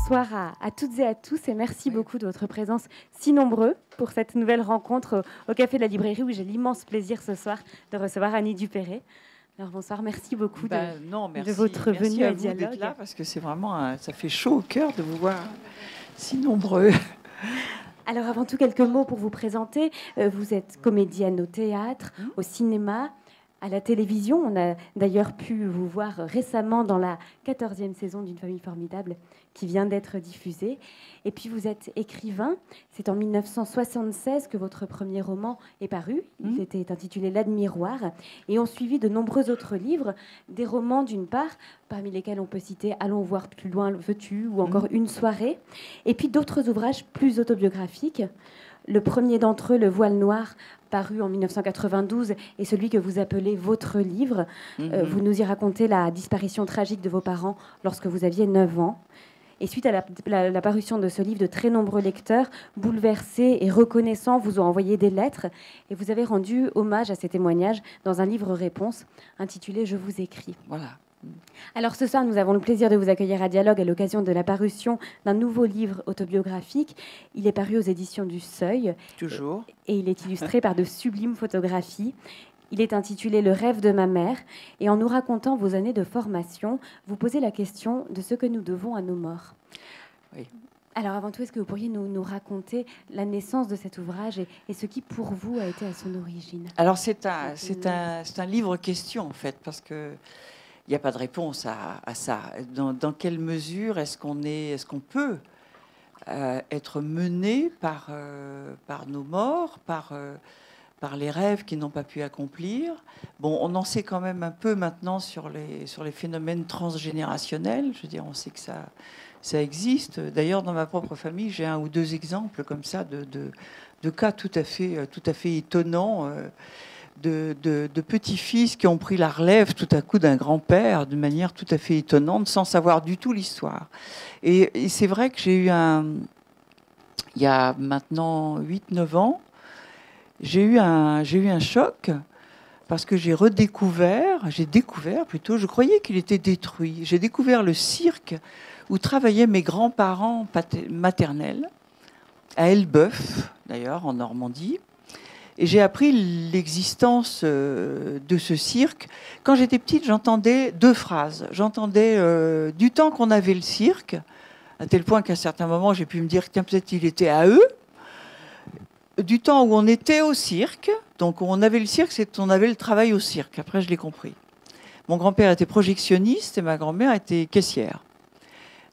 bonsoir à toutes et à tous et merci beaucoup de votre présence si nombreux pour cette nouvelle rencontre au Café de la Librairie où j'ai l'immense plaisir ce soir de recevoir Annie Dupéré. Alors bonsoir, merci beaucoup de votre venue à Dialogue. D'être là parce que c'est vraiment, ça fait chaud au cœur de vous voir si nombreux. Alors avant tout, quelques mots pour vous présenter. Vous êtes comédienne au théâtre, au cinéma, à la télévision. On a d'ailleurs pu vous voir récemment dans la 14e saison d'Une famille formidable qui vient d'être diffusée. Et puis vous êtes écrivain. C'est en 1976 que votre premier roman est paru. Il était intitulé L'Admiroir. Et ont suivi de nombreux autres livres, des romans d'une part, parmi lesquels on peut citer Allons voir plus loin, veux-tu, ou encore Une soirée. Et puis d'autres ouvrages plus autobiographiques. Le premier d'entre eux, Le voile noir, paru en 1992, est celui que vous appelez votre livre. Vous nous y racontez la disparition tragique de vos parents lorsque vous aviez 9 ans. Et suite à la parution de ce livre, de très nombreux lecteurs, bouleversés et reconnaissants, vous ont envoyé des lettres. Et vous avez rendu hommage à ces témoignages dans un livre-réponse intitulé « Je vous écris ». Voilà. Alors ce soir, nous avons le plaisir de vous accueillir à Dialogue à l'occasion de la parution d'un nouveau livre autobiographique. Il est paru aux éditions du Seuil. Toujours. Et il est illustré par de sublimes photographies. Il est intitulé Le rêve de ma mère. Et en nous racontant vos années de formation, vous posez la question de ce que nous devons à nos morts. Oui. Alors avant tout, est-ce que vous pourriez nous raconter la naissance de cet ouvrage et ce qui, pour vous, a été à son origine? Alors c'est un livre question, en fait, parce que il n'y a pas de réponse à ça. Dans quelle mesure est-ce qu'on peut être mené par nos morts, par les rêves qui n'ont pas pu accomplir? Bon, on en sait quand même un peu maintenant sur les phénomènes transgénérationnels. Je veux dire, on sait que ça existe. D'ailleurs, dans ma propre famille, j'ai 1 ou 2 exemples comme ça de cas tout à fait étonnants. De petits-fils qui ont pris la relève tout à coup d'un grand-père de manière tout à fait étonnante, sans savoir du tout l'histoire. Et c'est vrai que il y a maintenant 8-9 ans, j'ai eu un choc parce que j'ai découvert plutôt, je croyais qu'il était détruit. J'ai découvert le cirque où travaillaient mes grands-parents maternels, à Elbeuf, d'ailleurs, en Normandie. Et j'ai appris l'existence de ce cirque. Quand j'étais petite, j'entendais 2 phrases. J'entendais du temps qu'on avait le cirque, à tel point qu'à un certain moment, j'ai pu me dire que peut-être il était à eux. Du temps où on était au cirque, donc où on avait le cirque, c'est qu'on avait le travail au cirque. Après, je l'ai compris. Mon grand-père était projectionniste et ma grand-mère était caissière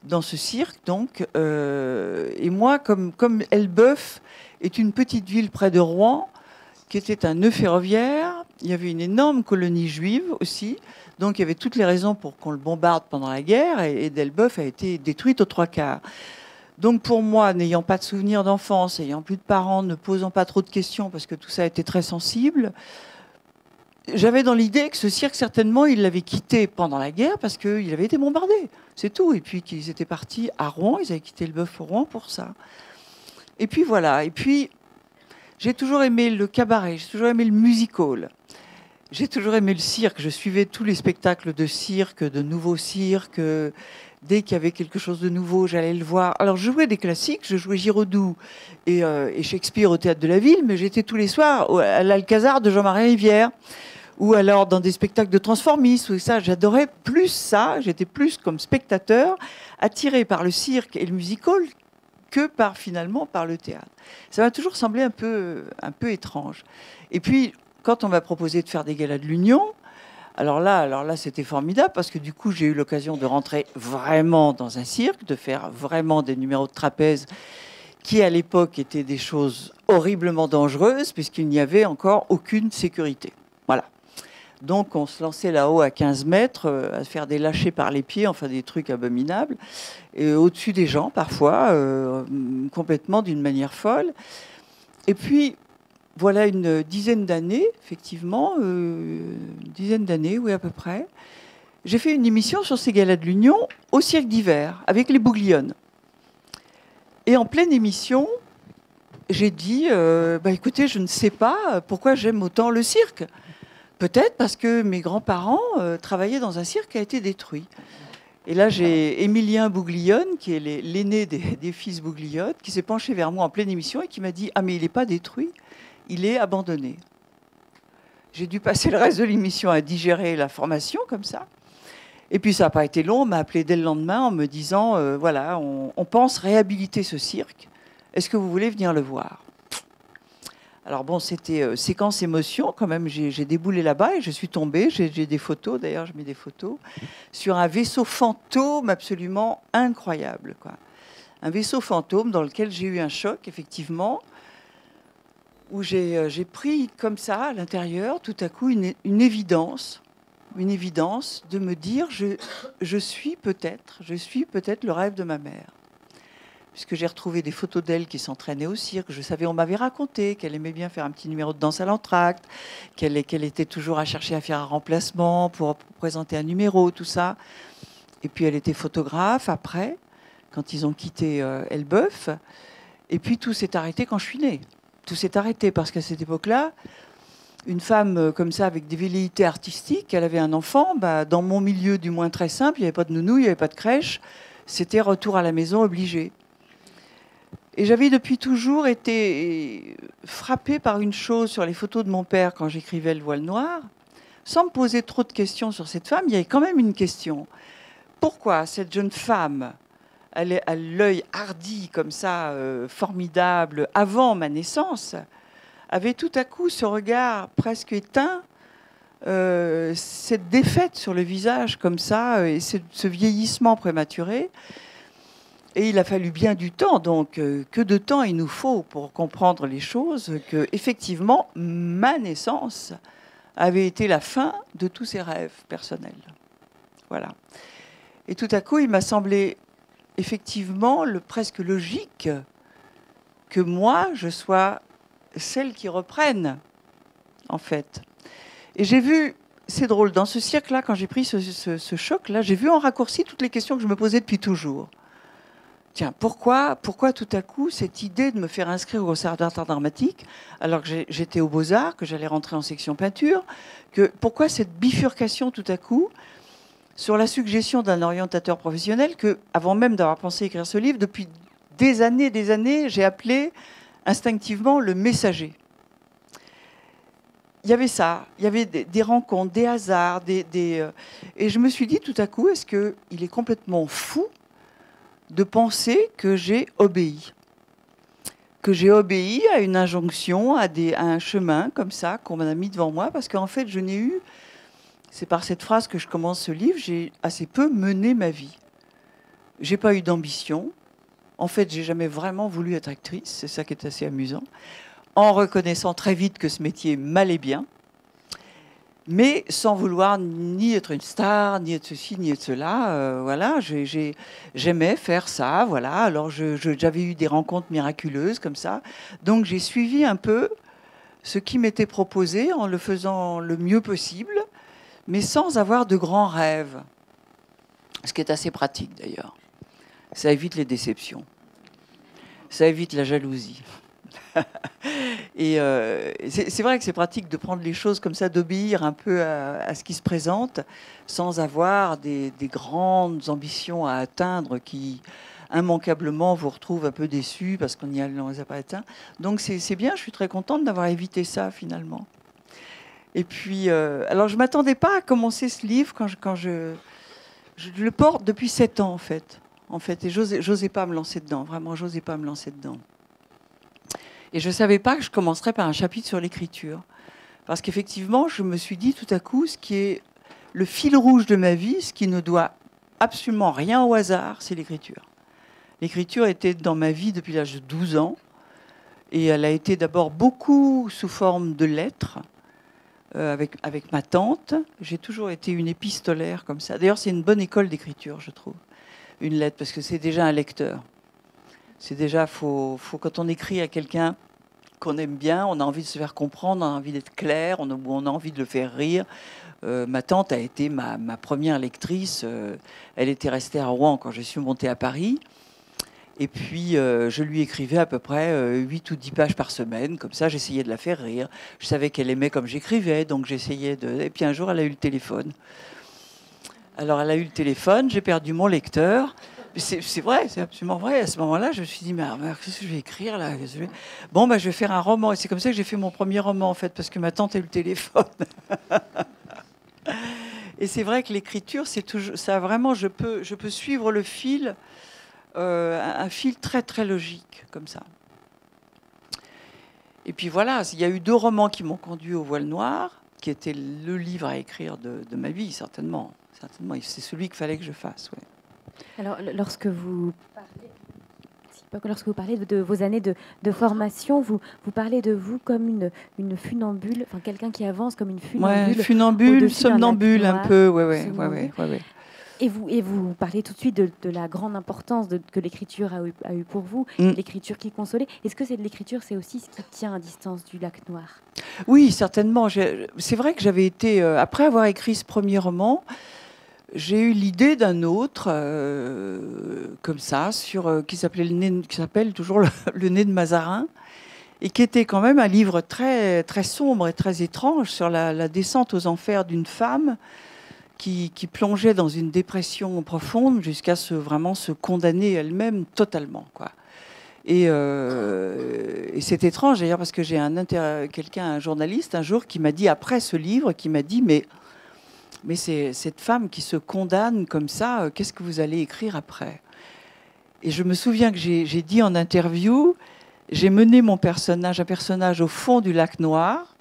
dans ce cirque. Donc, et moi, comme Elbeuf est une petite ville près de Rouen, qui était un nœud ferroviaire. Il y avait une énorme colonie juive aussi. Donc il y avait toutes les raisons pour qu'on le bombarde pendant la guerre. Et Elbeuf a été détruite aux 3/4. Donc pour moi, n'ayant pas de souvenirs d'enfance, ayant plus de parents, ne posant pas trop de questions, parce que tout ça était très sensible, j'avais dans l'idée que ce cirque, certainement, il l'avait quitté pendant la guerre parce qu'il avait été bombardé. C'est tout. Et puis qu'ils étaient partis à Rouen. Ils avaient quitté Elbeuf pour Rouen pour ça. Et puis voilà. Et puis j'ai toujours aimé le cabaret, j'ai toujours aimé le music-hall. J'ai toujours aimé le cirque. Je suivais tous les spectacles de cirque, de nouveaux cirques. Dès qu'il y avait quelque chose de nouveau, j'allais le voir. Alors, je jouais des classiques. Je jouais Giraudoux et Shakespeare au Théâtre de la Ville, mais j'étais tous les soirs à l'Alcazar de Jean-Marie Rivière, ou alors dans des spectacles de transformistes. Ou ça, j'adorais plus ça. J'étais plus comme spectateur, attiré par le cirque et le music-hall que finalement par le théâtre. Ça m'a toujours semblé un peu étrange. Et puis, quand on m'a proposé de faire des galas de l'Union, alors là, c'était formidable parce que du coup, j'ai eu l'occasion de rentrer vraiment dans un cirque, de faire vraiment des numéros de trapèze qui, à l'époque, étaient des choses horriblement dangereuses puisqu'il n'y avait encore aucune sécurité. Voilà. Donc, on se lançait là-haut à 15 mètres, à faire des lâchers par les pieds, enfin des trucs abominables, et au-dessus des gens, parfois, complètement d'une manière folle. Et puis, voilà une dizaine d'années, effectivement, une dizaine d'années, oui, à peu près, j'ai fait une émission sur ces galas de l'Union au Cirque d'hiver, avec les Bouglione. Et en pleine émission, j'ai dit, écoutez, je ne sais pas pourquoi j'aime autant le cirque. Peut-être parce que mes grands-parents travaillaient dans un cirque qui a été détruit. Et là, j'ai Émilien Bouglione, qui est l'aîné des fils Bouglione, qui s'est penché vers moi en pleine émission et qui m'a dit « Ah, mais il n'est pas détruit, il est abandonné ». J'ai dû passer le reste de l'émission à digérer l'information comme ça. Et puis, ça n'a pas été long. On m'a appelé dès le lendemain en me disant « Voilà, on pense réhabiliter ce cirque. Est-ce que vous voulez venir le voir ?» Alors bon, c'était séquence émotion quand même. J'ai déboulé là-bas et je suis tombée. J'ai des photos, d'ailleurs, je mets des photos, sur un vaisseau fantôme absolument incroyable, quoi. Un vaisseau fantôme dans lequel j'ai eu un choc, effectivement, où j'ai pris comme ça, à l'intérieur, tout à coup, une évidence de me dire je suis peut-être le rêve de ma mère. Puisque j'ai retrouvé des photos d'elle qui s'entraînait au cirque. Je savais, on m'avait raconté qu'elle aimait bien faire un petit numéro de danse à l'entracte, qu'elle était toujours à chercher à faire un remplacement pour présenter un numéro, tout ça. Et puis elle était photographe après, quand ils ont quitté Elbeuf. Et puis tout s'est arrêté quand je suis née. Tout s'est arrêté parce qu'à cette époque-là, une femme comme ça, avec des velléités artistiques, elle avait un enfant, dans mon milieu du moins très simple, il n'y avait pas de nounou, il n'y avait pas de crèche, c'était retour à la maison obligé. Et j'avais depuis toujours été frappée par une chose sur les photos de mon père quand j'écrivais Le Voile Noir. Sans me poser trop de questions sur cette femme, il y avait quand même une question. Pourquoi cette jeune femme, elle a l'œil hardi comme ça, formidable, avant ma naissance, avait tout à coup ce regard presque éteint, cette défaite sur le visage comme ça, et ce vieillissement prématuré. Et il a fallu bien du temps, donc que de temps il nous faut pour comprendre les choses, que effectivement ma naissance avait été la fin de tous ses rêves personnels. Voilà. Et tout à coup, il m'a semblé effectivement presque logique que moi, je sois celle qui reprenne, en fait. Et j'ai vu, c'est drôle, dans ce cirque-là, quand j'ai pris ce choc-là, j'ai vu en raccourci toutes les questions que je me posais depuis toujours. Tiens, pourquoi tout à coup cette idée de me faire inscrire au conservatoire dramatique alors que j'étais aux Beaux-Arts, que j'allais rentrer en section peinture, pourquoi cette bifurcation tout à coup sur la suggestion d'un orientateur professionnel que, avant même d'avoir pensé écrire ce livre, depuis des années, j'ai appelé instinctivement le messager. Il y avait ça, il y avait des rencontres, des hasards, et je me suis dit tout à coup, est-ce qu'il est complètement fou de penser que j'ai obéi à une injonction, à un chemin comme ça qu'on m'a mis devant moi, parce qu'en fait, je n'ai eu, c'est par cette phrase que je commence ce livre, j'ai assez peu mené ma vie. J'ai pas eu d'ambition. En fait, j'ai jamais vraiment voulu être actrice, c'est ça qui est assez amusant, en reconnaissant très vite que ce métier m'allait bien, mais sans vouloir ni être une star, ni être ceci, ni être cela. Voilà, j'aimais faire ça. Voilà, alors j'avais eu des rencontres miraculeuses comme ça. Donc j'ai suivi un peu ce qui m'était proposé en le faisant le mieux possible, mais sans avoir de grands rêves. Ce qui est assez pratique d'ailleurs. Ça évite les déceptions. Ça évite la jalousie. Et c'est vrai que c'est pratique de prendre les choses comme ça, d'obéir un peu à ce qui se présente, sans avoir des grandes ambitions à atteindre qui, immanquablement, vous retrouvent un peu déçus parce qu'on ne les a pas atteints. Donc c'est bien, je suis très contente d'avoir évité ça, finalement. Et puis, alors je ne m'attendais pas à commencer ce livre quand je le porte depuis 7 ans, en fait. Et j'osais pas me lancer dedans. Vraiment, j'osais pas me lancer dedans. Et je ne savais pas que je commencerais par un chapitre sur l'écriture. Parce qu'effectivement, je me suis dit tout à coup, ce qui est le fil rouge de ma vie, ce qui ne doit absolument rien au hasard, c'est l'écriture. L'écriture était dans ma vie depuis l'âge de 12 ans. Et elle a été d'abord beaucoup sous forme de lettres, avec ma tante. J'ai toujours été une épistolaire comme ça. D'ailleurs, c'est une bonne école d'écriture, je trouve, une lettre, parce que c'est déjà un lecteur. C'est déjà, faut, quand on écrit à quelqu'un qu'on aime bien, on a envie de se faire comprendre, on a envie d'être clair, on a envie de le faire rire. Ma tante a été ma première lectrice. Elle était restée à Rouen quand je suis montée à Paris. Et puis, je lui écrivais à peu près 8 ou 10 pages par semaine. Comme ça, j'essayais de la faire rire. Je savais qu'elle aimait comme j'écrivais, donc j'essayais de... Et puis un jour, elle a eu le téléphone. Alors, elle a eu le téléphone, j'ai perdu mon lecteur. C'est vrai, c'est absolument vrai. À ce moment-là, je me suis dit, mais qu'est-ce que je vais écrire là? Bon, bah, je vais faire un roman. Et c'est comme ça que j'ai fait mon premier roman, en fait, parce que ma tante a eu le téléphone. Et c'est vrai que l'écriture, c'est toujours, ça vraiment, je peux suivre le fil, un fil très très logique, comme ça. Et puis voilà, il y a eu 2 romans qui m'ont conduit au Voile Noir, qui était le livre à écrire de ma vie, certainement. Certainement, c'est celui qu'il fallait que je fasse. Ouais. Alors, lorsque vous parlez de vos années de formation, vous parlez de vous comme une funambule, enfin quelqu'un qui avance comme une funambule. Ouais, funambule, somnambule un peu, ouais. Et vous parlez tout de suite de la grande importance que l'écriture a eu pour vous, l'écriture qui consolait. Est-ce que c'est de l'écriture, c'est aussi ce qui tient à distance du Lac Noir? Oui, certainement. C'est vrai que j'avais été, après avoir écrit ce premier roman, j'ai eu l'idée d'un autre, comme ça, qui s'appelle toujours le Nez de Mazarin, et qui était quand même un livre très, très sombre et très étrange sur la descente aux enfers d'une femme qui plongeait dans une dépression profonde jusqu'à vraiment se condamner elle-même totalement, quoi. Et c'est étrange d'ailleurs parce que j'ai un journaliste un jour qui m'a dit après ce livre, qui m'a dit mais c'est cette femme qui se condamne comme ça, qu'est-ce que vous allez écrire après? Et je me souviens que j'ai dit en interview, j'ai mené un personnage au fond du lac Noir,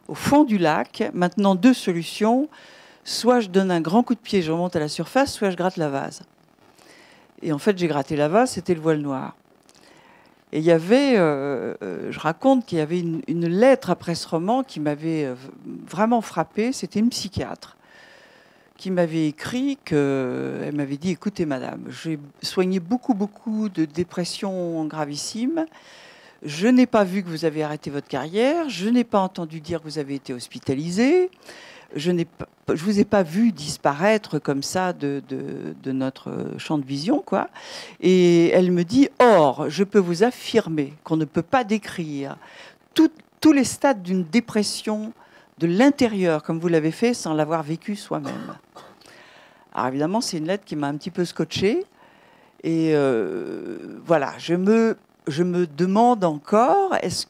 au fond du lac. Maintenant 2 solutions. Soit je donne un grand coup de pied, je remonte à la surface, soit je gratte la vase. Et en fait, j'ai gratté la vase, c'était le Voile Noir. Et il y avait, je raconte qu'il y avait une lettre après ce roman qui m'avait vraiment frappée. C'était une psychiatre qui m'avait écrit elle m'avait dit, écoutez madame, j'ai soigné beaucoup de dépressions gravissimes. Je n'ai pas vu que vous avez arrêté votre carrière. Je n'ai pas entendu dire que vous avez été hospitalisé. Je vous ai pas vu disparaître comme ça de notre champ de vision, quoi. Et elle me dit, or, je peux vous affirmer qu'on ne peut pas décrire tous les stades d'une dépression de l'intérieur, comme vous l'avez fait, sans l'avoir vécu soi-même. Alors évidemment, c'est une lettre qui m'a un petit peu scotché. Et voilà, je me demande encore, est-ce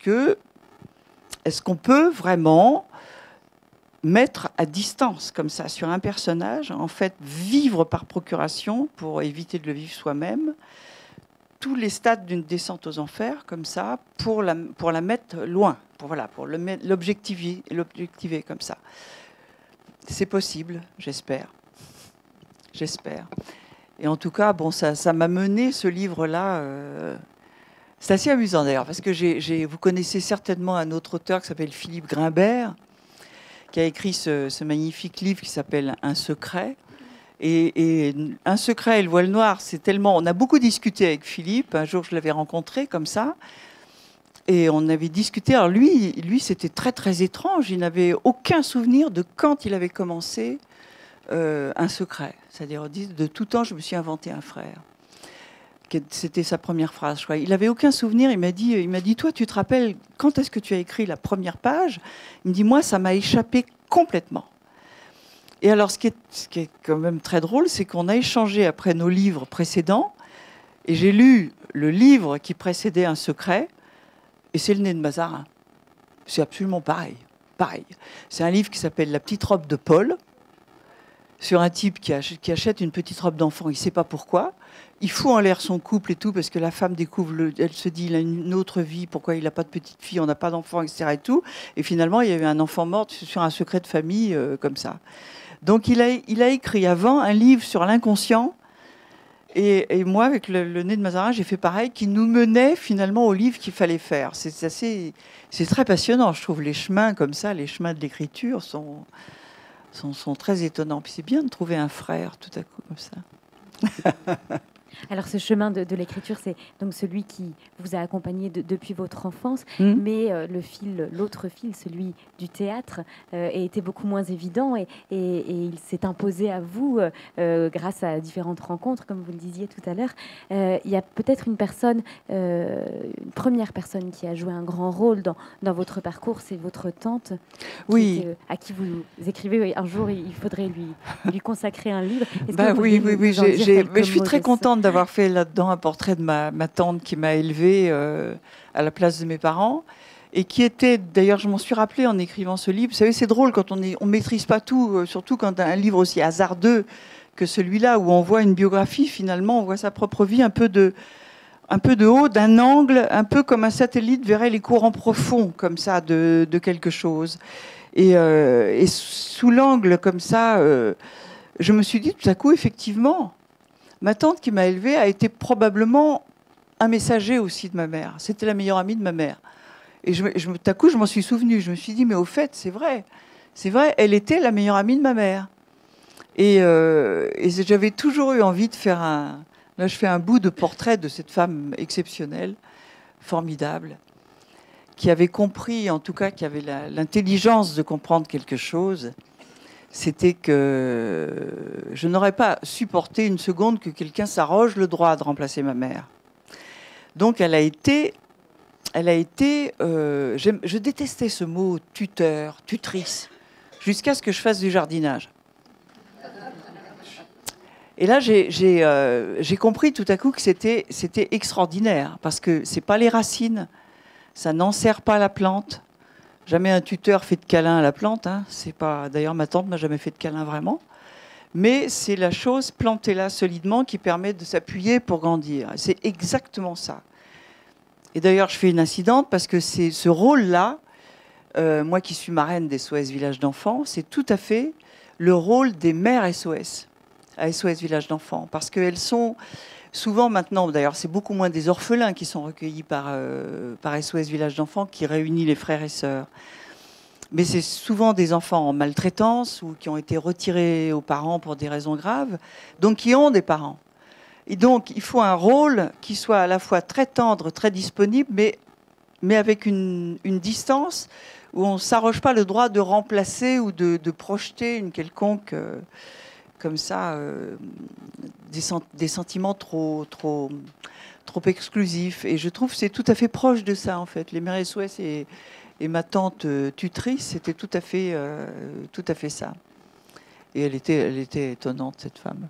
qu'on peut vraiment mettre à distance, comme ça, sur un personnage, en fait, vivre par procuration, pour éviter de le vivre soi-même, tous les stades d'une descente aux enfers, comme ça, pour la mettre loin, pour l'objectiver comme ça. C'est possible, j'espère. J'espère. Et en tout cas, bon, ça m'a mené, ce livre-là. C'est assez amusant, d'ailleurs, parce que vous connaissez certainement un autre auteur qui s'appelle Philippe Grimbert, qui a écrit ce magnifique livre qui s'appelle Un secret. Et Un secret et le Voile Noir, c'est tellement... On a beaucoup discuté avec Philippe. Un jour, je l'avais rencontré comme ça. Et on avait discuté. Alors lui, c'était très, très étrange. Il n'avait aucun souvenir de quand il avait commencé Un secret. C'est-à-dire, de tout temps, je me suis inventé un frère. C'était sa première phrase, je crois. Il n'avait aucun souvenir. Il m'a dit, toi, tu te rappelles, quand est-ce que tu as écrit la première page? Il me dit, moi, ça m'a échappé complètement. Et alors, ce qui est quand même très drôle, c'est qu'on a échangé après nos livres précédents, et j'ai lu le livre qui précédait Un secret, et c'est le Nez de Mazarin. C'est absolument pareil. C'est un livre qui s'appelle La petite robe de Paul, sur un type qui achète une petite robe d'enfant, il ne sait pas pourquoi. Il fout en l'air son couple et tout, parce que la femme découvre, elle se dit, il a une autre vie, pourquoi il n'a pas de petite fille, on n'a pas d'enfant, etc. Et tout. Et finalement, il y avait un enfant mort sur un secret de famille, comme ça. Donc il a écrit avant un livre sur l'inconscient. Et moi, avec le Nez de Mazarin, j'ai fait pareil, qui nous menait finalement au livre qu'il fallait faire. C'est très passionnant, je trouve. Les chemins comme ça, les chemins de l'écriture sont très étonnants. Puis c'est bien de trouver un frère tout à coup comme ça. Alors ce chemin de l'écriture, c'est donc celui qui vous a accompagné depuis votre enfance, mais l'autre fil, celui du théâtre, a été beaucoup moins évident et il s'est imposé à vous grâce à différentes rencontres, comme vous le disiez tout à l'heure. Il y a peut-être une première personne qui a joué un grand rôle dans votre parcours, c'est votre tante, oui. À qui vous écrivez un jour, il faudrait lui consacrer un livre. Oui, je suis très contente d'avoir fait là-dedans un portrait de ma tante qui m'a élevée à la place de mes parents et qui était, d'ailleurs, je m'en suis rappelée en écrivant ce livre. Vous savez, c'est drôle quand on maîtrise pas tout, surtout quand un livre aussi hasardeux que celui-là, où on voit une biographie, finalement, on voit sa propre vie un peu de haut, d'un angle, un peu comme un satellite verrait les courants profonds, comme ça, de quelque chose. Et sous l'angle comme ça, je me suis dit tout à coup, effectivement, ma tante qui m'a élevée a été probablement un messager aussi de ma mère. C'était la meilleure amie de ma mère. Et tout à coup, je m'en suis souvenue. Je me suis dit, mais au fait, c'est vrai, elle était la meilleure amie de ma mère. Et j'avais toujours eu envie de faire Là, je fais un bout de portrait de cette femme exceptionnelle, formidable, qui avait compris, en tout cas, qui avait l'intelligence de comprendre quelque chose. C'était que je n'aurais pas supporté une seconde que quelqu'un s'arroge le droit de remplacer ma mère. Donc, elle a été. Je détestais ce mot tuteur, tutrice, jusqu'à ce que je fasse du jardinage. Et là, j'ai compris tout à coup que c'était extraordinaire, parce que c'est pas les racines, ça n'enserre pas la plante. Jamais un tuteur fait de câlin à la plante. Hein. C'est pas. D'ailleurs, ma tante m'a jamais fait de câlin vraiment. Mais c'est la chose plantée là solidement qui permet de s'appuyer pour grandir. C'est exactement ça. Et d'ailleurs, je fais une incidente parce que c'est ce rôle-là, moi qui suis marraine des SOS Village d'enfants, c'est tout à fait le rôle des mères SOS, à SOS Village d'enfants. Parce qu'elles sont souvent maintenant, d'ailleurs, c'est beaucoup moins des orphelins qui sont recueillis par SOS Village d'enfants qui réunit les frères et sœurs. Mais c'est souvent des enfants en maltraitance ou qui ont été retirés aux parents pour des raisons graves, donc qui ont des parents. Et donc, il faut un rôle qui soit à la fois très tendre, très disponible, mais avec une distance où on ne s'arroge pas le droit de remplacer ou de projeter une quelconque, comme ça, des sentiments trop exclusifs. Et je trouve que c'est tout à fait proche de ça, en fait. Les mères SOS et ma tante tutrice, c'était tout à fait ça. Et elle était étonnante, cette femme.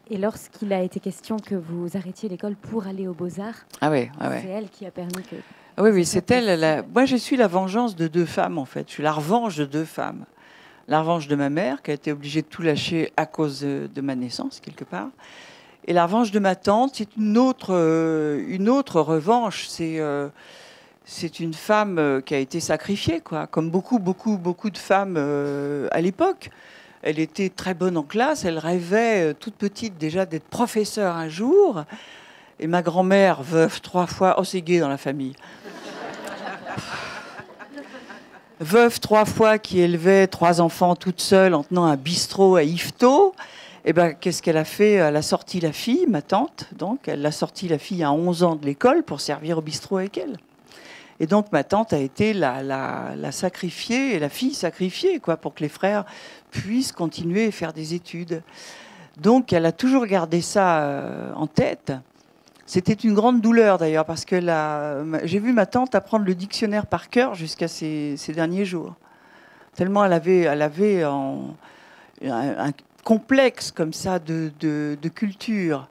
Et lorsqu'il a été question que vous arrêtiez l'école pour aller aux Beaux-Arts, c'est elle qui a permis que... Oui, c'est elle. Moi, je suis la vengeance de deux femmes, en fait. Je suis la revanche de deux femmes. La revanche de ma mère, qui a été obligée de tout lâcher à cause de ma naissance, quelque part. Et la revanche de ma tante, c'est une autre revanche. C'est une femme qui a été sacrifiée, quoi, comme beaucoup de femmes à l'époque. Elle était très bonne en classe, elle rêvait toute petite déjà d'être professeure un jour. Et ma grand-mère, veuve 3 fois, oh c'est gai dans la famille. Veuve 3 fois qui élevait 3 enfants toute seule en tenant un bistrot à Yvetot. Et ben, qu'est-ce qu'elle a fait? Elle a sorti la fille, ma tante, donc elle a sorti la fille à 11 ans de l'école pour servir au bistrot avec elle. Et donc ma tante a été la sacrifiée, et la fille sacrifiée, quoi, pour que les frères puissent continuer à faire des études. Donc elle a toujours gardé ça en tête. C'était une grande douleur d'ailleurs, parce que j'ai vu ma tante apprendre le dictionnaire par cœur jusqu'à ces derniers jours. Tellement elle avait un complexe comme ça de culture.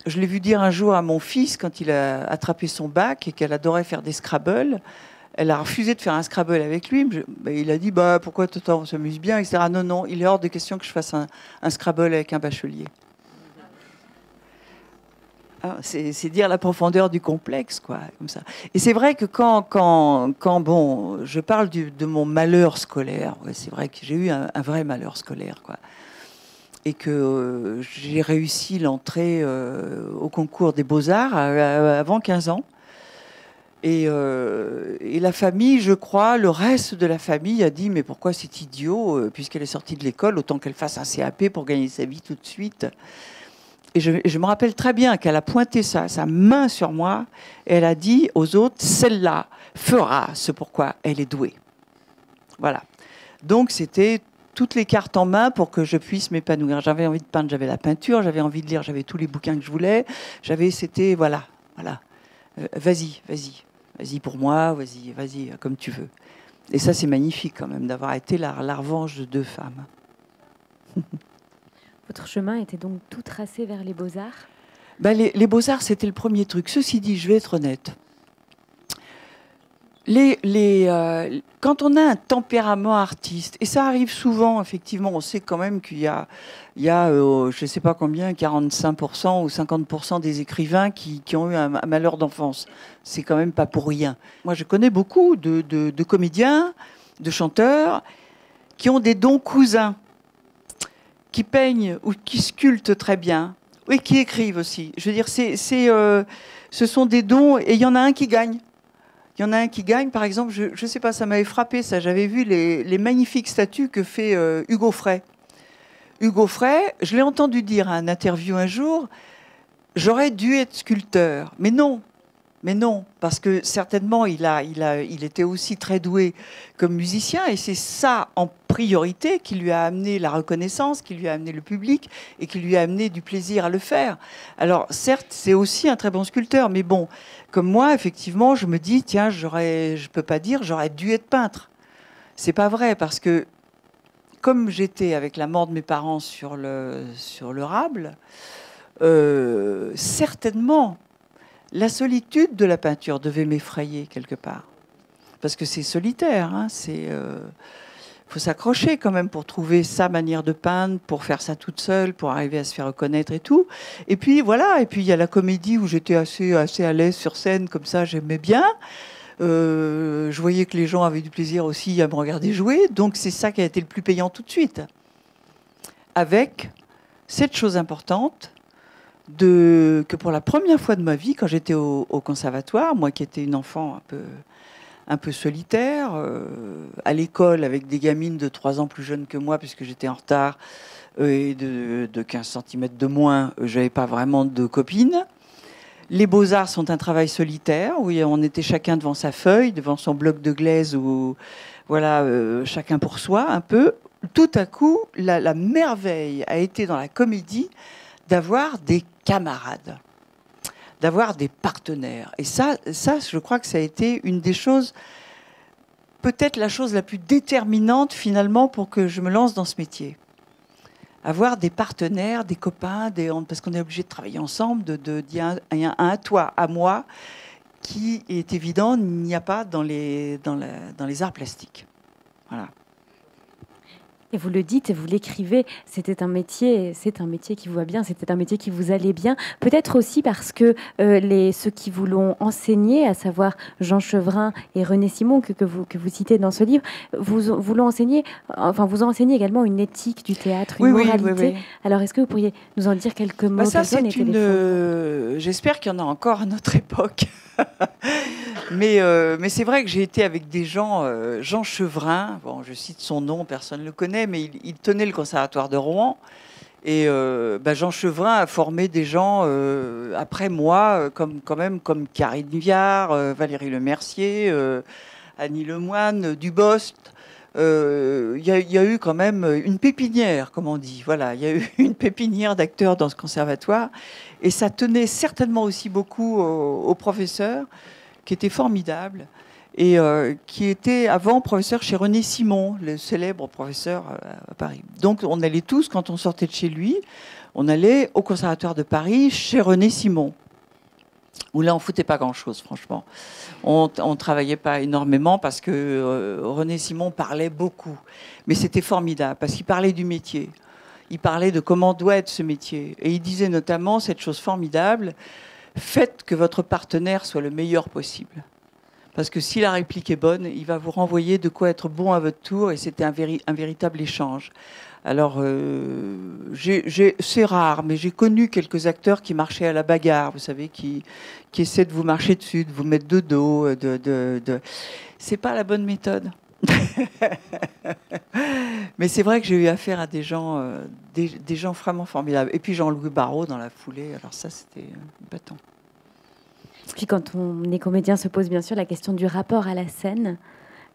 Je l'ai vu dire un jour à mon fils, quand il a attrapé son bac et qu'elle adorait faire des Scrabble, elle a refusé de faire un Scrabble avec lui. Il a dit, pourquoi on s'amuse bien, etc. Non, il est hors de question que je fasse un Scrabble avec un bachelier. Ah, c'est dire la profondeur du complexe, quoi, comme ça. Et c'est vrai que quand je parle de mon malheur scolaire, c'est vrai que j'ai eu un vrai malheur scolaire, quoi. Et que j'ai réussi l'entrée au concours des Beaux-Arts avant 15 ans. Et la famille, je crois, le reste de la famille a dit « Mais pourquoi c'est idiot, puisqu'elle est sortie de l'école, autant qu'elle fasse un CAP pour gagner sa vie tout de suite ?» Et je me rappelle très bien qu'elle a pointé sa main sur moi et elle a dit aux autres, celle-là fera ce pourquoi elle est douée. Voilà. Donc c'était toutes les cartes en main pour que je puisse m'épanouir. J'avais envie de peindre, j'avais la peinture, j'avais envie de lire, j'avais tous les bouquins que je voulais. C'était, voilà. Vas-y pour moi, vas-y, comme tu veux. Et ça, c'est magnifique quand même, d'avoir été la revanche de 2 femmes. Votre chemin était donc tout tracé vers les Beaux-Arts? Les Beaux-Arts, c'était le premier truc. Ceci dit, je vais être honnête. Quand on a un tempérament artiste, et ça arrive souvent, effectivement, on sait quand même qu'il y a je ne sais pas combien, 45% ou 50% des écrivains qui ont eu un malheur d'enfance. C'est quand même pas pour rien. Moi, je connais beaucoup de comédiens, de chanteurs, qui ont des dons cousins, qui peignent ou qui sculptent très bien, et qui écrivent aussi. Je veux dire, ce sont des dons, et il y en a un qui gagne. Il y en a un qui gagne, par exemple, je ne sais pas, ça m'avait frappé, ça. J'avais vu les magnifiques statues que fait Hugo Frey. Hugo Frey, je l'ai entendu dire à un interview un jour, j'aurais dû être sculpteur. Mais non, parce que certainement, il était aussi très doué comme musicien, et c'est ça en priorité qui lui a amené la reconnaissance, qui lui a amené le public, et qui lui a amené du plaisir à le faire. Alors, certes, c'est aussi un très bon sculpteur, mais bon, comme moi, effectivement, je me dis, tiens, je peux pas dire, j'aurais dû être peintre. C'est pas vrai, parce que comme j'étais avec la mort de mes parents sur le Rable, certainement, la solitude de la peinture devait m'effrayer quelque part. Parce que c'est solitaire, hein, faut s'accrocher quand même pour trouver sa manière de peindre, pour faire ça toute seule, pour arriver à se faire reconnaître et tout. Et puis voilà, et puis il y a la comédie où j'étais assez à l'aise sur scène, comme ça j'aimais bien. Je voyais que les gens avaient du plaisir aussi à me regarder jouer, donc c'est ça qui a été le plus payant tout de suite. Avec cette chose importante, que pour la première fois de ma vie, quand j'étais au conservatoire, moi qui étais une enfant un peu solitaire, à l'école avec des gamines de 3 ans plus jeunes que moi, puisque j'étais en retard, et de 15 cm de moins, j'avais pas vraiment de copines. Les Beaux-Arts sont un travail solitaire, où on était chacun devant sa feuille, devant son bloc de glaise, ou voilà, chacun pour soi, un peu. Tout à coup, la merveille a été dans la comédie d'avoir des camarades, d'avoir des partenaires. Et ça, je crois que ça a été une des choses, peut-être la chose la plus déterminante finalement pour que je me lance dans ce métier. Avoir des partenaires, des copains, parce qu'on est obligé de travailler ensemble, il y a un toi, à moi, qui est évident, il n'y a pas dans les arts plastiques. Voilà. Et vous le dites et vous l'écrivez, c'est un métier qui vous va bien, c'était un métier qui vous allait bien. Peut-être aussi parce que ceux qui vous l'ont enseigné, à savoir Jean Chevrin et René Simon, que vous citez dans ce livre, vous l'ont enseigné, enfin vous ont enseigné également une éthique du théâtre, une moralité. Oui. Alors est-ce que vous pourriez nous en dire quelques mots? J'espère qu'il y en a encore à notre époque. Mais c'est vrai que j'ai été avec des gens, Jean Chevrin, bon, je cite son nom, personne ne le connaît, mais il tenait le conservatoire de Rouen. Et Jean Chevrin a formé des gens après moi, comme Karine Viard, Valérie Lemercier, Annie Lemoine, Dubost. Il y a eu quand même une pépinière, comme on dit. Voilà, il y a eu une pépinière d'acteurs dans ce conservatoire. Et ça tenait certainement aussi beaucoup aux professeurs, qui étaient formidables, et qui était avant professeur chez René Simon, le célèbre professeur à Paris. Donc on allait tous, quand on sortait de chez lui, on allait au Conservatoire de Paris chez René Simon, où là on foutait pas grand-chose, franchement. On travaillait pas énormément parce que René Simon parlait beaucoup, mais c'était formidable parce qu'il parlait du métier. Il parlait de comment doit être ce métier. Et il disait notamment cette chose formidable: faites que votre partenaire soit le meilleur possible. Parce que si la réplique est bonne, il va vous renvoyer de quoi être bon à votre tour, et c'était un véritable échange. Alors, c'est rare, mais j'ai connu quelques acteurs qui marchaient à la bagarre, vous savez, qui essaient de vous marcher dessus, de vous mettre de dos. C'est pas la bonne méthode. Mais c'est vrai que j'ai eu affaire à des gens vraiment formidables. Et puis Jean-Louis Barrault dans la foulée. Alors ça, c'était bâton. Puis quand on est comédien, se pose bien sûr la question du rapport à la scène.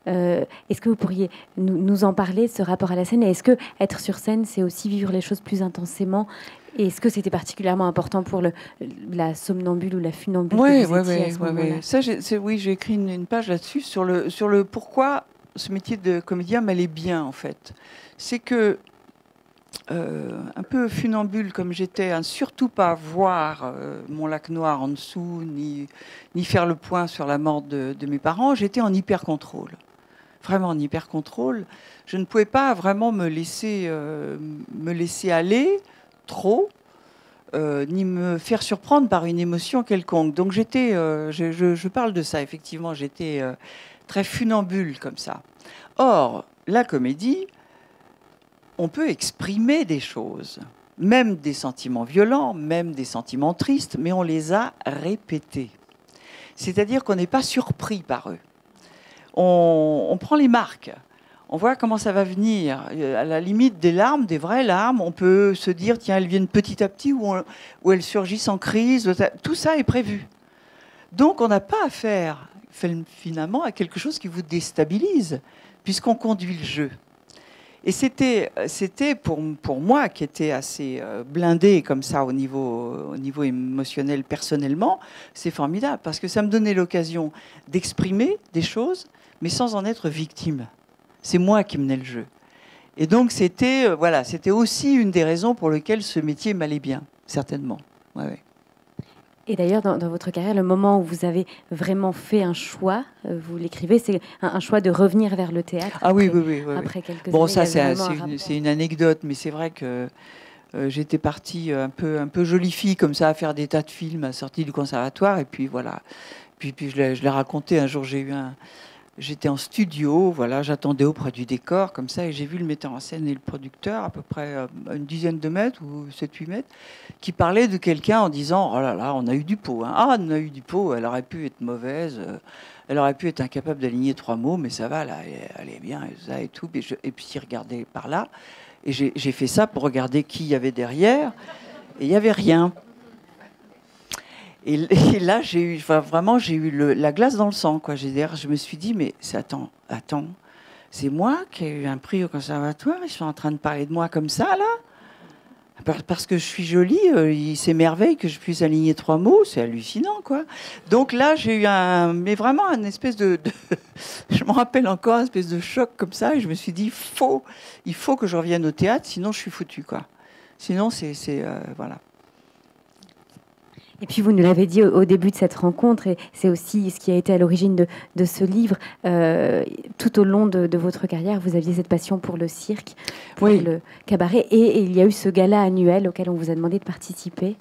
Est-ce que vous pourriez nous en parler, ce rapport à la scène? Et est-ce que être sur scène, c'est aussi vivre les choses plus intensément? Et est-ce que c'était particulièrement important pour la somnambule ou la funambule que vous étiez à ce moment-là? Ça, oui, j'ai écrit une page là-dessus sur le pourquoi ce métier de comédien m'allait bien, en fait. C'est que, un peu funambule comme j'étais, à surtout pas voir mon lac noir en dessous, ni faire le point sur la mort de mes parents, j'étais en hyper-contrôle. Vraiment en hyper-contrôle. Je ne pouvais pas vraiment me laisser aller trop, ni me faire surprendre par une émotion quelconque. Donc j'étais, je parle de ça, effectivement, j'étais très funambule comme ça. Or, la comédie, on peut exprimer des choses, même des sentiments violents, même des sentiments tristes, mais on les a répétés. C'est-à-dire qu'on n'est pas surpris par eux. On prend les marques. On voit comment ça va venir. À la limite des larmes, des vraies larmes, on peut se dire, tiens, elles viennent petit à petit ou elles surgissent en crise. Tout ça est prévu. Donc, on n'a pas affaire, finalement, à quelque chose qui vous déstabilise, puisqu'on conduit le jeu. Et c'était pour moi, qui était assez blindé comme ça au niveau émotionnel, personnellement, c'est formidable, parce que ça me donnait l'occasion d'exprimer des choses, mais sans en être victime. C'est moi qui menais le jeu. Et donc, c'était aussi une des raisons pour lesquelles ce métier m'allait bien, certainement. Ouais, ouais. Et d'ailleurs, dans votre carrière, le moment où vous avez vraiment fait un choix, vous l'écrivez, c'est un choix de revenir vers le théâtre. Ah oui. Après quelques bon, années. ça, c'est une anecdote, mais c'est vrai que j'étais partie un peu jolie fille comme ça à faire des tas de films à la sortie du conservatoire, et puis voilà. Puis je l'ai raconté un jour, j'étais en studio, voilà, j'attendais auprès du décor, comme ça, et j'ai vu le metteur en scène et le producteur, à peu près à une dizaine de mètres, ou 7-8 mètres, qui parlaient de quelqu'un en disant « Oh là là, on a eu du pot, hein. Ah, on a eu du pot, elle aurait pu être mauvaise, elle aurait pu être incapable d'aligner 3 mots, mais ça va, là, elle est bien, et ça et tout. » Et puis, regardez par là, et j'ai fait ça pour regarder qui il y avait derrière, et il n'y avait rien. Et là, j'ai eu la glace dans le sang, quoi. Je me suis dit, mais attends, c'est moi qui ai eu un prix au conservatoire, ils sont en train de parler de moi comme ça, là? Parce que je suis jolie, il s'émerveille que je puisse aligner 3 mots, c'est hallucinant, quoi. Donc là, j'ai eu mais vraiment un espèce de je m'en rappelle encore, un espèce de choc comme ça, et je me suis dit, il faut que je revienne au théâtre, sinon je suis foutue, quoi. Sinon, voilà. Et puis vous nous l'avez dit au début de cette rencontre, et c'est aussi ce qui a été à l'origine de ce livre. Tout au long de votre carrière, vous aviez cette passion pour le cirque, pour le cabaret, et il y a eu ce gala annuel auquel on vous a demandé de participer.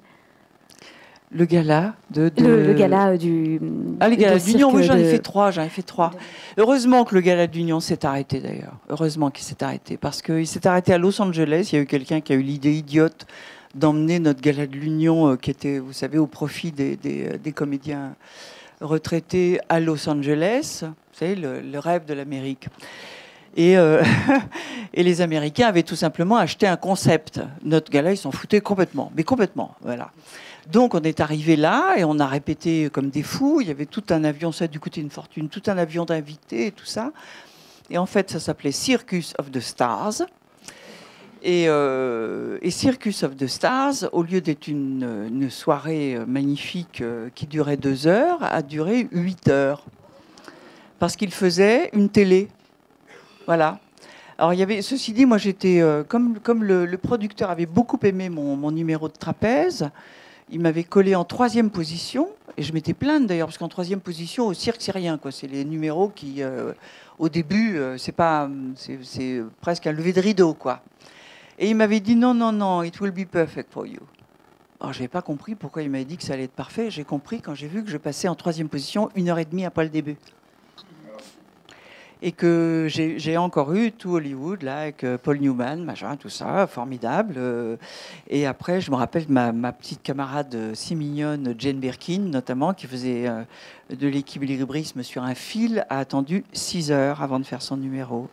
Le gala le gala du... Ah, les galas d'Union, oui, j'en ai fait trois. Heureusement que le gala d'Union s'est arrêté, d'ailleurs. Heureusement qu'il s'est arrêté, parce qu'il s'est arrêté à Los Angeles. Il y a eu quelqu'un qui a eu l'idée idiote d'emmener notre gala de l'Union, qui était, vous savez, au profit des comédiens retraités à Los Angeles. Vous savez, le rêve de l'Amérique. Et les Américains avaient tout simplement acheté un concept. Notre gala, ils s'en foutaient complètement. Mais complètement, voilà. Donc on est arrivé là et on a répété comme des fous. Il y avait tout un avion, ça a dû coûter une fortune, tout un avion d'invités et tout ça. Et en fait, ça s'appelait Circus of the Stars. Et Circus of the Stars, au lieu d'être une soirée magnifique qui durait 2 heures, a duré 8 heures. Parce qu'il faisait une télé. Voilà. Alors, il y avait, ceci dit, moi j'étais, comme le producteur avait beaucoup aimé mon numéro de trapèze, il m'avait collé en 3e position, et je m'étais plainte d'ailleurs, parce qu'en 3e position, au cirque, c'est rien, quoi. C'est les numéros qui, au début, c'est presque un lever de rideau, quoi. Et il m'avait dit non, it will be perfect for you. Alors, je n'avais pas compris pourquoi il m'avait dit que ça allait être parfait. J'ai compris quand j'ai vu que je passais en 3e position 1h30 après le début. Et que j'ai encore eu tout Hollywood, là, avec Paul Newman, machin, tout ça, formidable. Et après, je me rappelle ma petite camarade si mignonne, Jane Birkin, notamment, qui faisait de l'équilibrisme sur un fil, a attendu 6 heures avant de faire son numéro.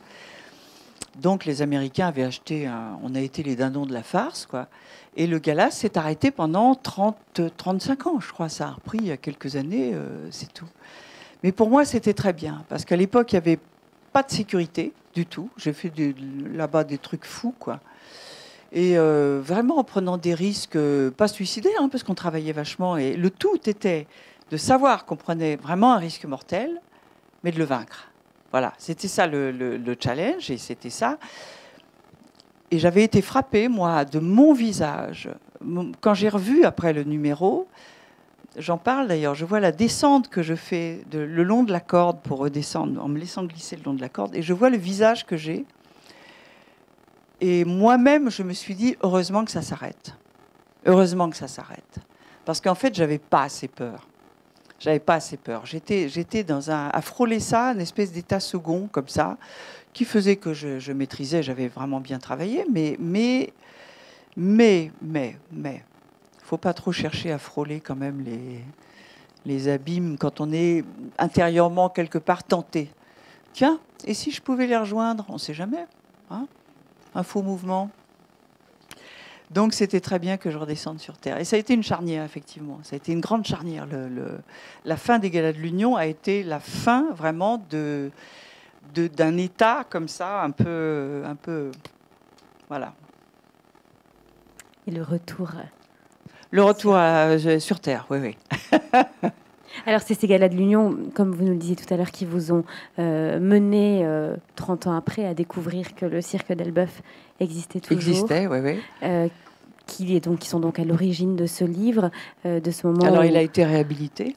Donc les Américains avaient acheté, on a été les dindons de la farce, quoi. Et le gala s'est arrêté pendant 35 ans, je crois. Ça a repris il y a quelques années, c'est tout. Mais pour moi, c'était très bien, parce qu'à l'époque, il n'y avait pas de sécurité du tout. J'ai fait là-bas des trucs fous, quoi. Et vraiment en prenant des risques, pas suicidaires, hein, parce qu'on travaillait vachement. Et le tout était de savoir qu'on prenait vraiment un risque mortel, mais de le vaincre. Voilà, c'était ça le challenge, et c'était ça. Et j'avais été frappée, moi, de mon visage. Quand j'ai revu après le numéro, j'en parle d'ailleurs, je vois la descente que je fais le long de la corde pour redescendre, en me laissant glisser le long de la corde, et je vois le visage que j'ai. Et moi-même, je me suis dit, heureusement que ça s'arrête. Heureusement que ça s'arrête. Parce qu'en fait, j'avais pas assez peur. J'avais pas assez peur. J'étais à frôler ça, une espèce d'état second, comme ça, qui faisait que je maîtrisais, j'avais vraiment bien travaillé, mais, faut pas trop chercher à frôler quand même les abîmes quand on est intérieurement quelque part tenté. Tiens, et si je pouvais les rejoindre? On ne sait jamais. Hein, un faux mouvement. Donc c'était très bien que je redescende sur Terre. Et ça a été une charnière, effectivement. Ça a été une grande charnière. La fin des Galas de l'Union a été la fin vraiment d'un état comme ça, un peu, voilà. Et le retour. Le retour sur Terre, oui, oui. Alors, c'est ces Galas de l'Union, comme vous nous le disiez tout à l'heure, qui vous ont mené 30 ans après à découvrir que le cirque d'Elbeuf existait toujours. Existait, oui, oui. Qui sont donc à l'origine de ce livre, de ce moment. Alors, il a été réhabilité.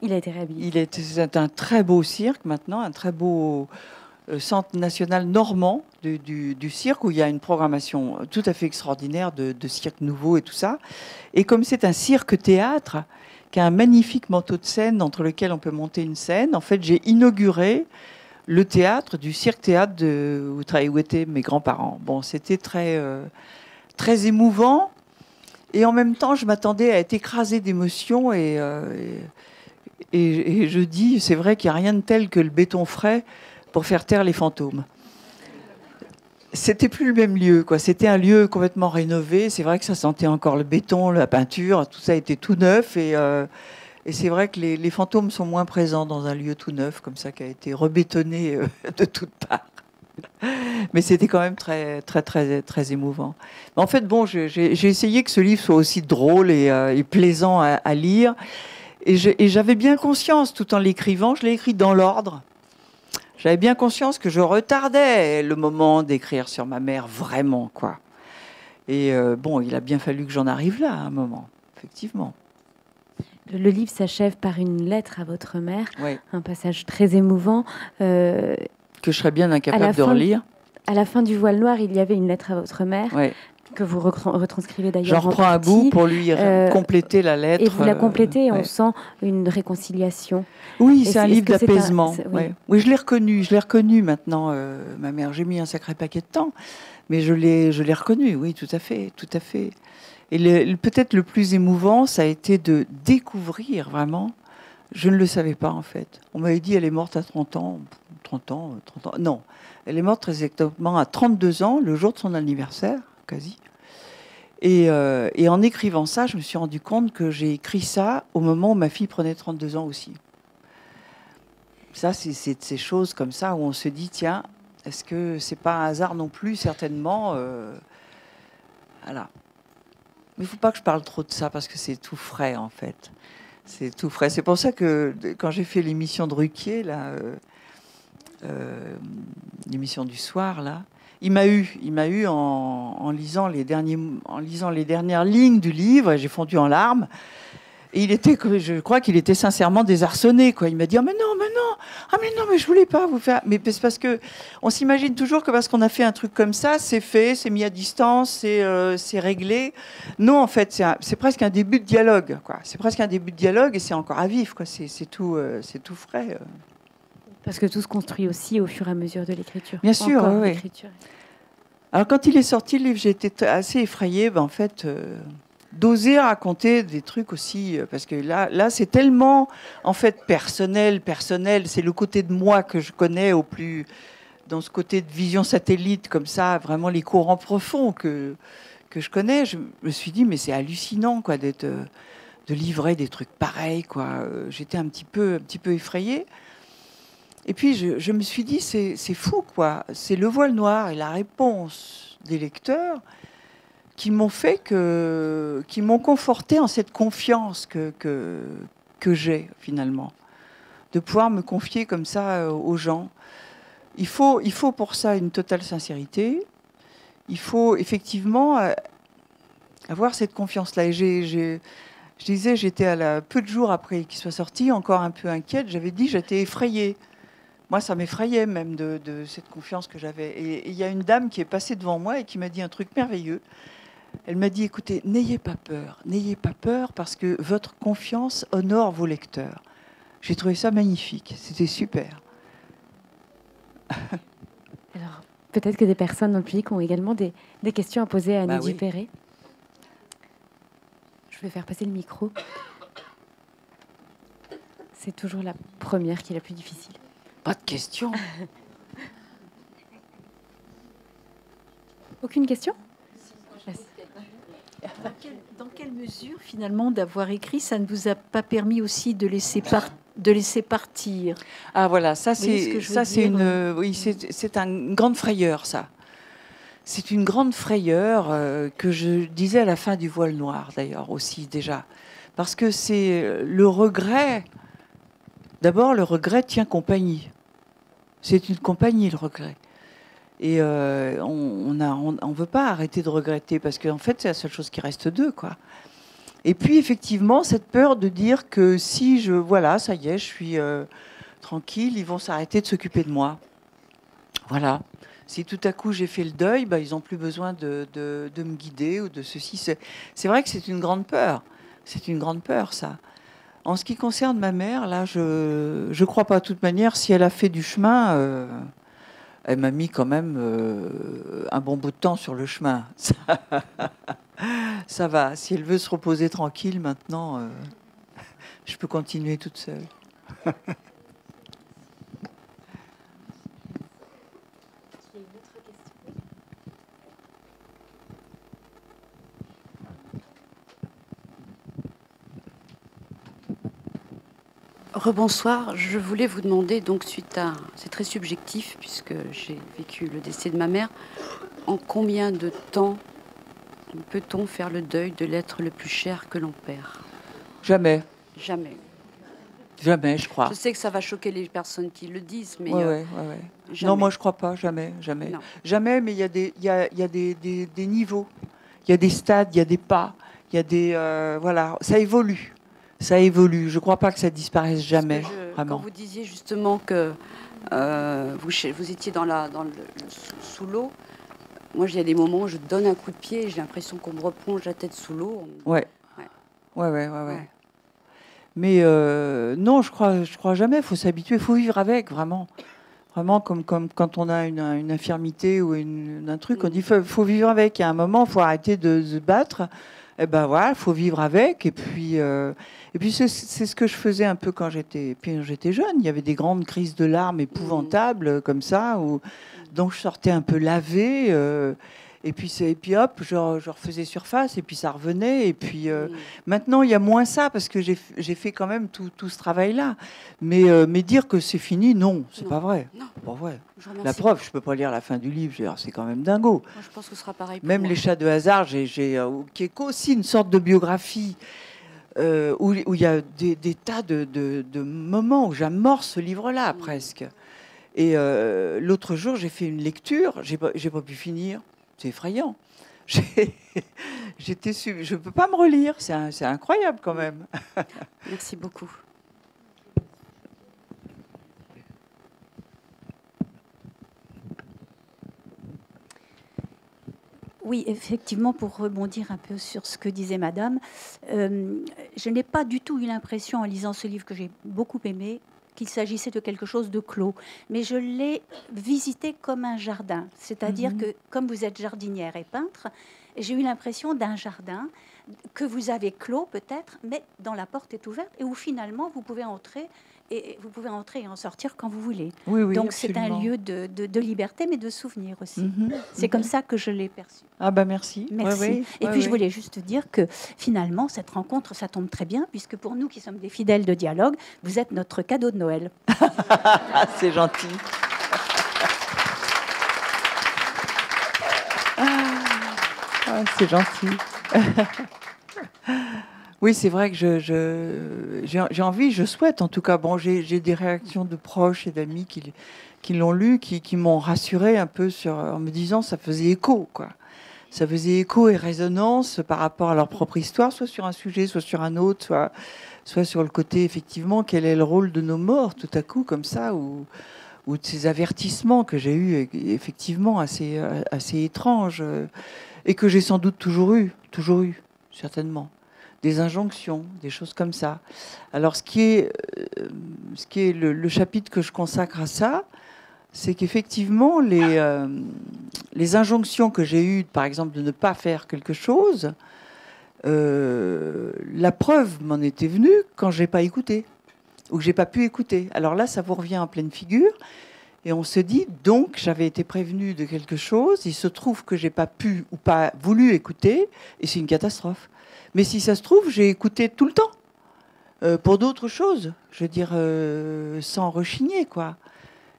Il a été réhabilité. C'est un très beau cirque maintenant, un très beau centre national normand du cirque, où il y a une programmation tout à fait extraordinaire de cirque nouveau et tout ça. Et comme c'est un cirque-théâtre, qui a un magnifique manteau de scène entre lequel on peut monter une scène, en fait, j'ai inauguré le théâtre du cirque-théâtre où étaient mes grands-parents. Bon, c'était très, très émouvant. Et en même temps, je m'attendais à être écrasée d'émotions. Et je dis, c'est vrai qu'il n'y a rien de tel que le béton frais pour faire taire les fantômes. C'était plus le même lieu, quoi. C'était un lieu complètement rénové. C'est vrai que ça sentait encore le béton, la peinture, tout ça était tout neuf. Et c'est vrai que les fantômes sont moins présents dans un lieu tout neuf, comme ça, qui a été rebétonné de toutes parts. Mais c'était quand même très, très, très, très émouvant. En fait, bon, j'ai essayé que ce livre soit aussi drôle et plaisant à lire. Et j'avais bien conscience, tout en l'écrivant, je l'ai écrit dans l'ordre. J'avais bien conscience que je retardais le moment d'écrire sur ma mère, vraiment, quoi. Et bon, il a bien fallu que j'en arrive là, à un moment, effectivement. Le livre s'achève par une lettre à votre mère, oui. Un passage très émouvant. Que je serais bien incapable de relire. À la fin du Voile Noir, il y avait une lettre à votre mère. Oui. Que vous retranscrivez d'ailleurs. J'en reprends un bout pour lui compléter la lettre. Et vous la complétez et on sent une réconciliation. Oui, c'est un livre d'apaisement. Oui. Oui, je l'ai reconnu maintenant, ma mère. J'ai mis un sacré paquet de temps, mais je l'ai reconnu, oui, tout à fait, tout à fait. Et peut-être le plus émouvant, ça a été de découvrir vraiment, je ne le savais pas en fait. On m'avait dit elle est morte à 30 ans. 30 ans. Non, elle est morte très exactement à 32 ans, le jour de son anniversaire, quasi. Et en écrivant ça, je me suis rendu compte que j'ai écrit ça au moment où ma fille prenait 32 ans aussi. Ça, c'est ces choses comme ça où on se dit, tiens, est-ce que c'est pas un hasard non plus, certainement voilà. Mais il ne faut pas que je parle trop de ça parce que c'est tout frais, en fait. C'est tout frais. C'est pour ça que quand j'ai fait l'émission de Ruquier, là, l'émission du soir, là, il m'a eu en lisant les dernières lignes du livre, et j'ai fondu en larmes. Et je crois qu'il était sincèrement désarçonné, quoi. Il m'a dit, ah mais non, mais je voulais pas vous faire. Mais c'est parce que on s'imagine toujours que parce qu'on a fait un truc comme ça, c'est fait, c'est mis à distance, c'est réglé. Non, en fait, c'est presque un début de dialogue, quoi. C'est presque un début de dialogue et c'est encore à vivre, quoi. C'est tout frais. Parce que tout se construit aussi au fur et à mesure de l'écriture. Bien sûr, oui. L'écriture. Alors quand il est sorti, le livre, j'ai été assez effrayée, en fait, d'oser raconter des trucs aussi, parce que là, c'est tellement, en fait, personnel. C'est le côté de moi que je connais au plus dans ce côté de vision satellite, comme ça, vraiment les courants profonds que je connais, je me suis dit, mais c'est hallucinant, quoi, de livrer des trucs pareils, quoi. J'étais un petit peu effrayée. Et puis, je me suis dit, c'est fou, quoi. C'est le voile noir et la réponse des lecteurs qui m'ont conforté en cette confiance que j'ai, finalement. De pouvoir me confier comme ça aux gens. Il faut pour ça une totale sincérité. Il faut effectivement avoir cette confiance-là. Et je disais, j'étais peu de jours après qu'il soit sorti, encore un peu inquiète. J'avais dit, j'étais effrayée. Moi, ça m'effrayait même de cette confiance que j'avais. Et il y a une dame qui est passée devant moi et qui m'a dit un truc merveilleux. Elle m'a dit, écoutez, n'ayez pas peur parce que votre confiance honore vos lecteurs. J'ai trouvé ça magnifique, c'était super. Alors, peut-être que des personnes dans le public ont également des questions à poser à Annie Dupéré. Je vais faire passer le micro. C'est toujours la première qui est la plus difficile. Pas de questions. Aucune question ? Dans quelle mesure, finalement, d'avoir écrit, ça ne vous a pas permis aussi de laisser partir? Ah voilà, ça c'est une grande frayeur, ça. C'est une grande frayeur que je disais à la fin du voile noir, d'ailleurs, aussi, déjà. Parce que c'est le regret. D'abord, le regret tient compagnie. C'est une compagnie, le regret. Et on ne veut pas arrêter de regretter, parce qu'en fait, c'est la seule chose qui reste d'eux, quoi. Et puis, effectivement, cette peur de dire que si ça y est, je suis tranquille, ils vont s'arrêter de s'occuper de moi. Voilà. Si tout à coup j'ai fait le deuil, ils n'ont plus besoin de me guider ou de ceci. C'est vrai que c'est une grande peur. C'est une grande peur, ça. En ce qui concerne ma mère, là, je crois pas. De toute manière, si elle a fait du chemin, elle m'a mis quand même un bon bout de temps sur le chemin. Ça va. Si elle veut se reposer tranquille maintenant, je peux continuer toute seule. Rebonsoir, je voulais vous demander, donc suite à... C'est très subjectif puisque j'ai vécu le décès de ma mère. En combien de temps peut-on faire le deuil de l'être le plus cher que l'on perd? Jamais. Jamais. Jamais, je crois. Je sais que ça va choquer les personnes qui le disent, mais... Ouais. Non, moi je crois pas, jamais. Non. Jamais, mais il y a des niveaux. Il y a des stades, il y a des pas. Il y a des... voilà, ça évolue. Ça évolue. Je ne crois pas que ça disparaisse jamais. Vraiment. Quand vous disiez justement que vous étiez dans le sous l'eau, moi, il y a des moments où je donne un coup de pied et j'ai l'impression qu'on me replonge la tête sous l'eau. Ouais. Mais non, je crois jamais. Il faut s'habituer. Il faut vivre avec, vraiment. Vraiment, comme quand on a une infirmité ou un truc, on dit faut vivre avec. Il y a un moment, il faut arrêter de se battre. Eh ben voilà, il faut vivre avec. Et puis c'est ce que je faisais un peu quand j'étais jeune. Il y avait des grandes crises de larmes épouvantables comme ça, donc je sortais un peu lavée. Et puis hop, je refaisais surface et puis ça revenait. Et puis maintenant, il y a moins ça parce que j'ai fait quand même tout ce travail-là. Mais dire que c'est fini, non, c'est pas vrai. Non. Pas vrai. La preuve, je peux pas lire la fin du livre. C'est quand même dingo. Moi, je pense que ce sera pareil pour même moi. Les Chats de hasard, qui est aussi une sorte de biographie où il y a des tas de moments où j'amorce ce livre-là presque. Et l'autre jour, j'ai fait une lecture, j'ai pas pu finir. C'est effrayant. Je ne peux pas me relire. C'est incroyable quand même. Merci beaucoup. Oui, effectivement, pour rebondir un peu sur ce que disait Madame, je n'ai pas du tout eu l'impression, en lisant ce livre que j'ai beaucoup aimé, qu'il s'agissait de quelque chose de clos. Mais je l'ai visité comme un jardin. C'est-à-dire que, comme vous êtes jardinière et peintre, j'ai eu l'impression d'un jardin que vous avez clos peut-être, mais dont la porte est ouverte et où finalement vous pouvez entrer Et vous pouvez entrer et en sortir quand vous voulez. Oui, oui, Donc c'est un absolument. lieu de liberté, mais de souvenir aussi. Mhm, C'est mhm. comme ça que je l'ai perçu. Ah bah merci. Merci. Ouais, ouais, Et ouais, puis je ouais. voulais juste dire que finalement, cette rencontre, ça tombe très bien, puisque pour nous qui sommes des fidèles de dialogue, vous êtes notre cadeau de Noël. Ah, c'est gentil. Ah, c'est gentil. Oui, c'est vrai que j'ai envie, je souhaite en tout cas. Bon, j'ai des réactions de proches et d'amis qui l'ont lu, qui m'ont rassuré un peu en me disant ça faisait écho, quoi. Ça faisait écho et résonance par rapport à leur propre histoire, soit sur un sujet, soit sur un autre, soit sur le côté, effectivement, quel est le rôle de nos morts, tout à coup, comme ça, ou de ces avertissements que j'ai eus, effectivement, assez étranges, et que j'ai sans doute toujours eu, certainement. Des injonctions, des choses comme ça. Alors, ce qui est le chapitre que je consacre à ça, c'est qu'effectivement, les injonctions que j'ai eues, par exemple, de ne pas faire quelque chose, la preuve m'en était venue quand je n'ai pas écouté, ou que je n'ai pas pu écouter. Alors là, ça vous revient en pleine figure, et on se dit, donc, j'avais été prévenue de quelque chose, il se trouve que je n'ai pas pu ou pas voulu écouter, et c'est une catastrophe. Mais si ça se trouve, j'ai écouté tout le temps, pour d'autres choses, je veux dire, sans rechigner, quoi.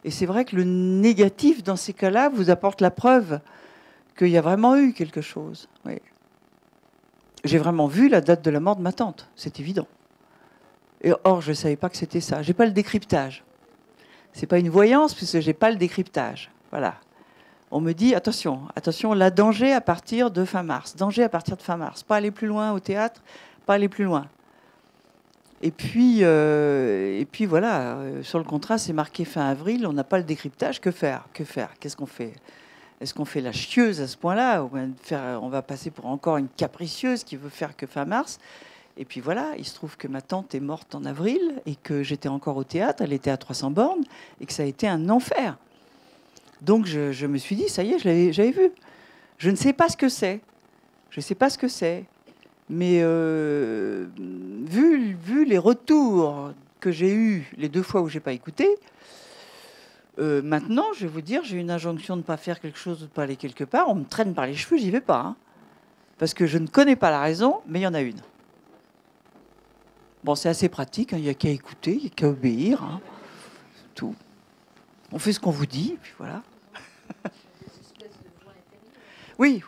Et c'est vrai que le négatif, dans ces cas-là, vous apporte la preuve qu'il y a vraiment eu quelque chose. Oui. J'ai vraiment vu la date de la mort de ma tante, c'est évident. Et or, je ne savais pas que c'était ça. Je n'ai pas le décryptage. Ce n'est pas une voyance, puisque je n'ai pas le décryptage. Voilà. On me dit, attention, là, danger à partir de fin mars. Danger à partir de fin mars. Pas aller plus loin au théâtre, pas aller plus loin. Et puis voilà, sur le contrat, c'est marqué fin avril, on n'a pas le décryptage. Que faire? Qu'est-ce qu'on fait? Est-ce qu'on fait la chieuse à ce point-là? On va passer pour encore une capricieuse qui veut faire que fin mars. Et puis voilà, il se trouve que ma tante est morte en avril et que j'étais encore au théâtre, elle était à 300 bornes, et que ça a été un enfer. Donc je me suis dit, ça y est, j'avais vu. Je ne sais pas ce que c'est. Mais vu les retours que j'ai eus les 2 fois où je n'ai pas écouté, maintenant, je vais vous dire, j'ai une injonction de ne pas faire quelque chose, de ne pas aller quelque part. On me traîne par les cheveux, j'y vais pas. Hein, parce que je ne connais pas la raison, mais il y en a une. Bon, c'est assez pratique, hein, il n'y a qu'à écouter, il n'y a qu'à obéir. Hein, tout. On fait ce qu'on vous dit, et puis voilà. Oui.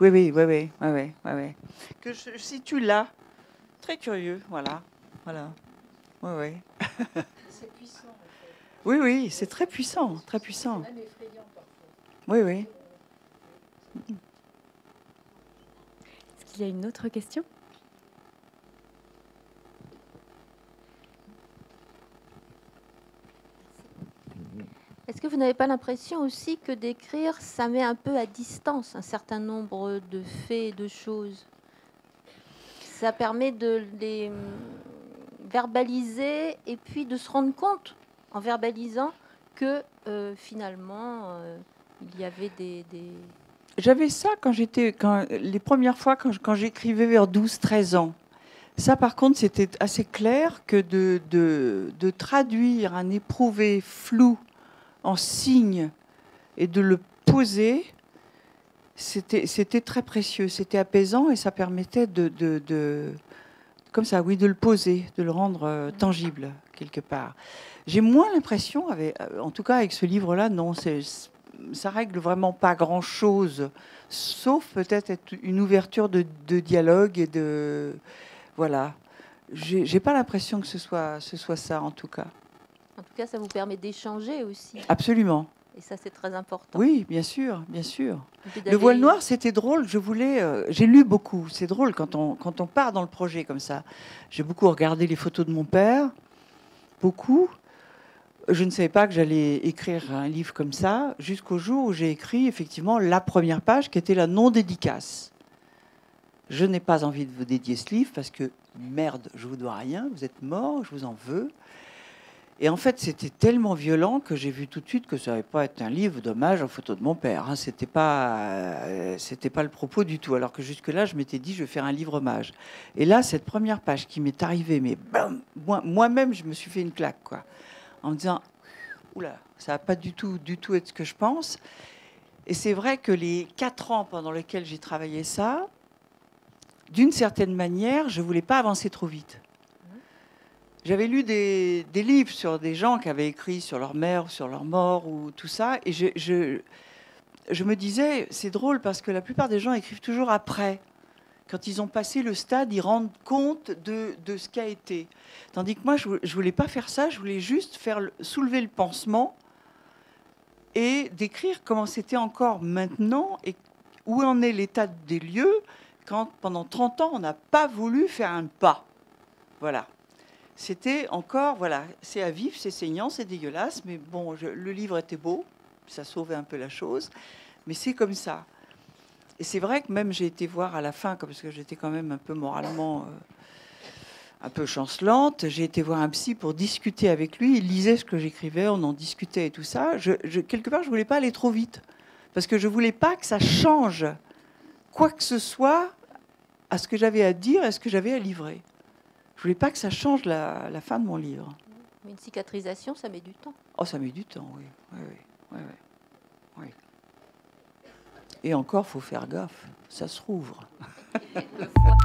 Que je situe là. Très curieux, voilà. Oui. C'est puissant. Oui, c'est très puissant, très puissant. C'est même effrayant parfois. Oui. Est-ce qu'il y a une autre question? Est-ce que vous n'avez pas l'impression aussi que d'écrire, ça met un peu à distance un certain nombre de faits, de choses? Ça permet de les verbaliser et puis de se rendre compte, en verbalisant, que finalement, il y avait des... J'avais ça les premières fois quand j'écrivais vers 12-13 ans. Ça, par contre, c'était assez clair que de traduire un éprouvé flou en signes et de le poser, c'était très précieux, c'était apaisant et ça permettait comme ça, oui, de le poser, de le rendre tangible quelque part. J'ai moins l'impression, en tout cas avec ce livre-là, non, ça règle vraiment pas grand-chose, sauf peut-être une ouverture de dialogue et de... Voilà. J'ai pas l'impression que ce soit ça, en tout cas. En tout cas, ça vous permet d'échanger aussi. Absolument. Et ça, c'est très important. Oui, bien sûr. Le voile noir, c'était drôle. J'ai lu beaucoup. C'est drôle quand on part dans le projet comme ça. J'ai beaucoup regardé les photos de mon père. Beaucoup. Je ne savais pas que j'allais écrire un livre comme ça, jusqu'au jour où j'ai écrit effectivement la première page qui était la non-dédicace. Je n'ai pas envie de vous dédier ce livre parce que, merde, je vous dois rien, vous êtes mort, je vous en veux. Et en fait, c'était tellement violent que j'ai vu tout de suite que ça n'allait pas être un livre d'hommage aux photos de mon père. Hein. C'était pas le propos du tout. Alors que jusque-là, je m'étais dit, je vais faire un livre hommage. Et là, cette première page qui m'est arrivée, mais bam, moi-même, je me suis fait une claque, quoi. en me disant oula, ça va pas du tout être ce que je pense. Et c'est vrai que les 4 ans pendant lesquels j'ai travaillé ça, d'une certaine manière, je voulais pas avancer trop vite. J'avais lu des livres sur des gens qui avaient écrit sur leur mère, sur leur mort ou tout ça, et je me disais, c'est drôle parce que la plupart des gens écrivent toujours après. Quand ils ont passé le stade, ils rendent compte de ce qu'a été. Tandis que moi, je ne voulais pas faire ça, je voulais juste soulever le pansement et décrire comment c'était encore maintenant et où en est l'état des lieux quand, pendant 30 ans, on n'a pas voulu faire un pas. Voilà. C'était encore, voilà, c'est à vif, c'est saignant, c'est dégueulasse, mais bon, le livre était beau, ça sauvait un peu la chose, mais c'est comme ça. Et c'est vrai que même j'ai été voir à la fin, parce que j'étais quand même un peu moralement un peu chancelante, j'ai été voir un psy pour discuter avec lui, il lisait ce que j'écrivais, on en discutait et tout ça. Quelque part, je ne voulais pas aller trop vite, parce que je ne voulais pas que ça change quoi que ce soit à ce que j'avais à dire, à ce que j'avais à livrer. Je voulais pas que ça change la fin de mon livre. Mais une cicatrisation, ça met du temps. Oh, ça met du temps, oui. Oui. Et encore, faut faire gaffe. Ça se rouvre. 2 fois.